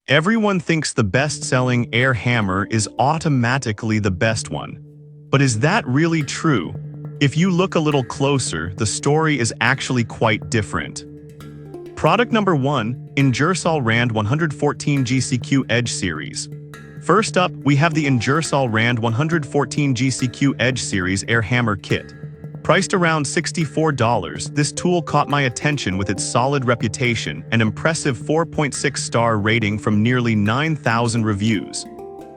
Everyone thinks the best-selling air hammer is automatically the best one. But is that really true? If you look a little closer, the story is actually quite different. Product number 1, Ingersoll Rand 114 GCQ Edge Series. First up, we have the Ingersoll Rand 114 GCQ Edge Series Air Hammer Kit. Priced around $64, this tool caught my attention with its solid reputation and impressive 4.6-star rating from nearly 9,000 reviews.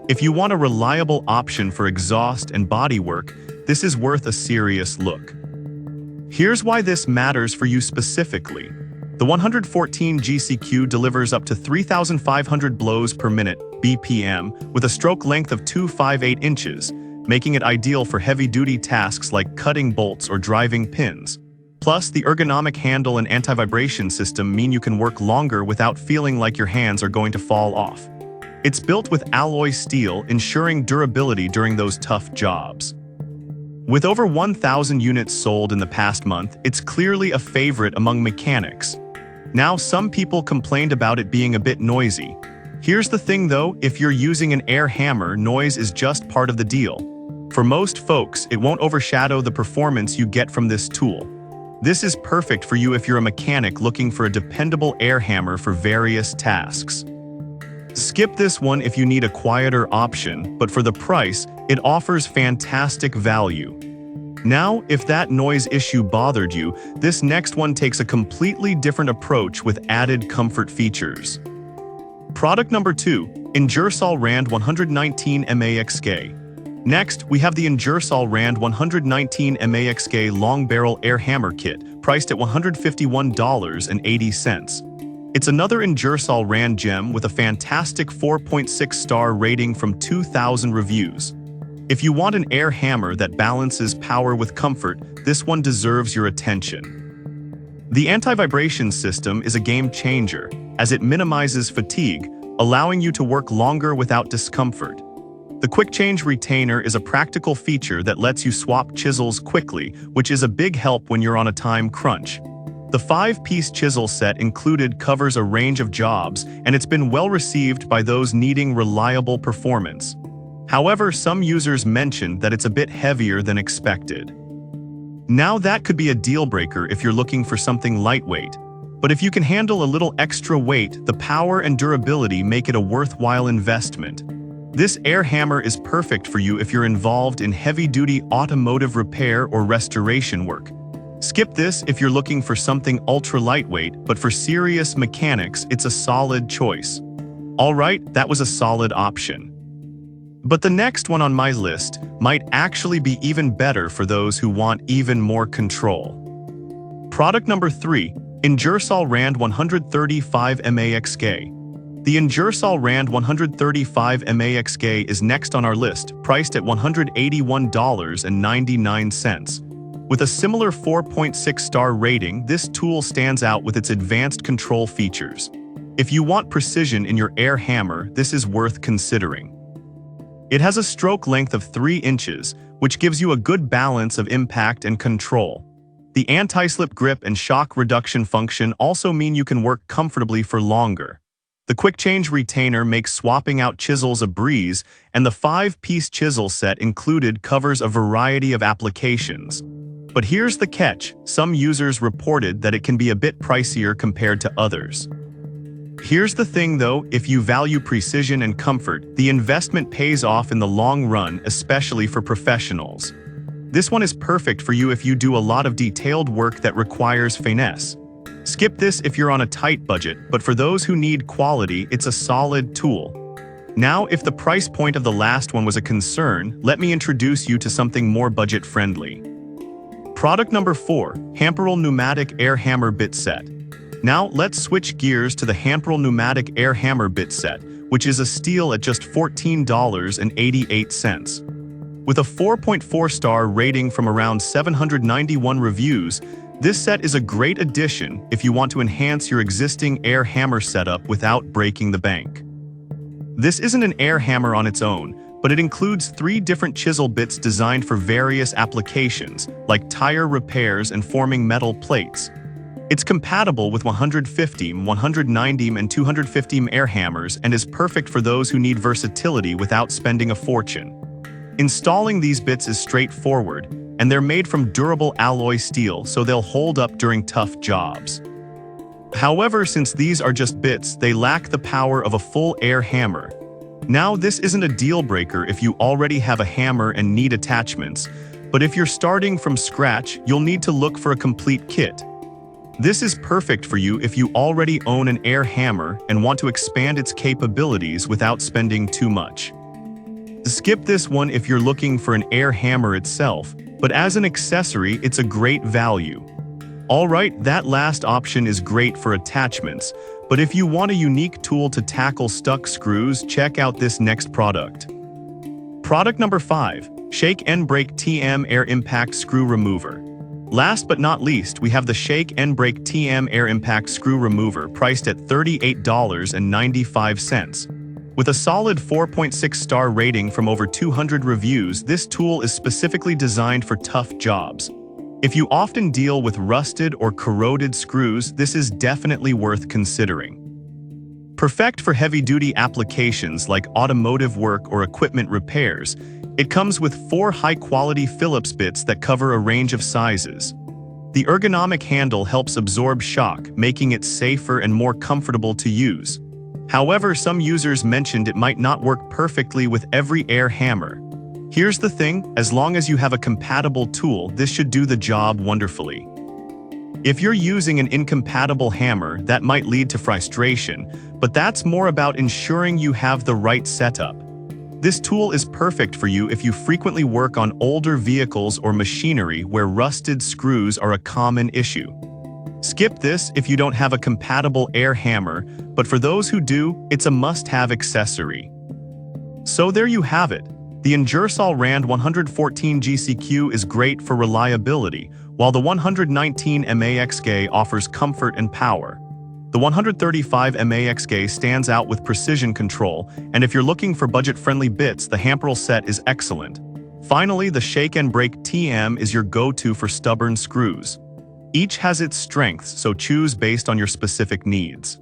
If you want a reliable option for exhaust and bodywork, this is worth a serious look. Here's why this matters for you specifically. The 114 GCQ delivers up to 3,500 blows per minute (BPM) with a stroke length of 2.58 inches, making it ideal for heavy-duty tasks like cutting bolts or driving pins. Plus, the ergonomic handle and anti-vibration system mean you can work longer without feeling like your hands are going to fall off. It's built with alloy steel, ensuring durability during those tough jobs. With over 1,000 units sold in the past month, it's clearly a favorite among mechanics. Now, some people complained about it being a bit noisy. Here's the thing though, if you're using an air hammer, noise is just part of the deal. For most folks, it won't overshadow the performance you get from this tool. This is perfect for you if you're a mechanic looking for a dependable air hammer for various tasks. Skip this one if you need a quieter option, but for the price, it offers fantastic value. Now, if that noise issue bothered you, this next one takes a completely different approach with added comfort features. Product number 2, Ingersoll Rand 119 MAXK. Next, we have the Ingersoll Rand 119 MAXK Long Barrel Air Hammer Kit, priced at $151.80. It's another Ingersoll Rand gem with a fantastic 4.6-star rating from 2,000 reviews. If you want an air hammer that balances power with comfort, this one deserves your attention. The anti-vibration system is a game changer, as it minimizes fatigue, allowing you to work longer without discomfort. The quick change retainer is a practical feature that lets you swap chisels quickly, which is a big help when you're on a time crunch. The 5-piece chisel set included covers a range of jobs, and it's been well received by those needing reliable performance. However, some users mentioned that it's a bit heavier than expected. Now that could be a deal breaker if you're looking for something lightweight. But if you can handle a little extra weight, the power and durability make it a worthwhile investment. This air hammer is perfect for you if you're involved in heavy-duty automotive repair or restoration work. Skip this if you're looking for something ultra-lightweight, but for serious mechanics, it's a solid choice. Alright, that was a solid option. But the next one on my list might actually be even better for those who want even more control. Product number 3, Ingersoll Rand 135 MAXK. The Ingersoll Rand 135 MAXK is next on our list, priced at $181.99. With a similar 4.6-star rating, this tool stands out with its advanced control features. If you want precision in your air hammer, this is worth considering. It has a stroke length of 3 inches, which gives you a good balance of impact and control. The anti-slip grip and shock reduction function also mean you can work comfortably for longer. The quick change retainer makes swapping out chisels a breeze, and the 5-piece chisel set included covers a variety of applications. But here's the catch: some users reported that it can be a bit pricier compared to others. Here's the thing though, if you value precision and comfort, the investment pays off in the long run, especially for professionals. This one is perfect for you if you do a lot of detailed work that requires finesse. Skip this if you're on a tight budget, but for those who need quality, it's a solid tool. Now, if the price point of the last one was a concern, let me introduce you to something more budget-friendly. Product number 4, Hamperl Pneumatic Air Hammer Bit Set. Now, let's switch gears to the Hamperl Pneumatic Air Hammer Bit Set, which is a steal at just $14.88. With a 4.4-star rating from around 791 reviews, this set is a great addition if you want to enhance your existing air hammer setup without breaking the bank. This isn't an air hammer on its own, but it includes 3 different chisel bits designed for various applications, like tire repairs and forming metal plates. It's compatible with 150, 190, and 250 air hammers and is perfect for those who need versatility without spending a fortune. Installing these bits is straightforward, and they're made from durable alloy steel, so they'll hold up during tough jobs. However, since these are just bits, they lack the power of a full air hammer. Now, this isn't a deal breaker if you already have a hammer and need attachments, but if you're starting from scratch, you'll need to look for a complete kit. This is perfect for you if you already own an air hammer and want to expand its capabilities without spending too much. Skip this one if you're looking for an air hammer itself, but as an accessory, it's a great value. Alright, that last option is great for attachments, but if you want a unique tool to tackle stuck screws, check out this next product. Product number 5, Shake and Break TM Air Impact Screw Remover. Last but not least, we have the Shake and Break TM Air Impact Screw Remover, priced at $38.95. With a solid 4.6-star rating from over 200 reviews, this tool is specifically designed for tough jobs. If you often deal with rusted or corroded screws, this is definitely worth considering. Perfect for heavy-duty applications like automotive work or equipment repairs, it comes with 4 high-quality Phillips bits that cover a range of sizes. The ergonomic handle helps absorb shock, making it safer and more comfortable to use. However, some users mentioned it might not work perfectly with every air hammer. Here's the thing, as long as you have a compatible tool, this should do the job wonderfully. If you're using an incompatible hammer, that might lead to frustration, but that's more about ensuring you have the right setup. This tool is perfect for you if you frequently work on older vehicles or machinery where rusted screws are a common issue. Skip this if you don't have a compatible air hammer, but for those who do, it's a must-have accessory. So there you have it. The Ingersoll Rand 114 GCQ is great for reliability, while the 119 MAXG offers comfort and power. The 135 MAXG stands out with precision control, and if you're looking for budget-friendly bits, the Hamperl set is excellent. Finally, the Shake and Break TM is your go-to for stubborn screws. Each has its strengths, so choose based on your specific needs.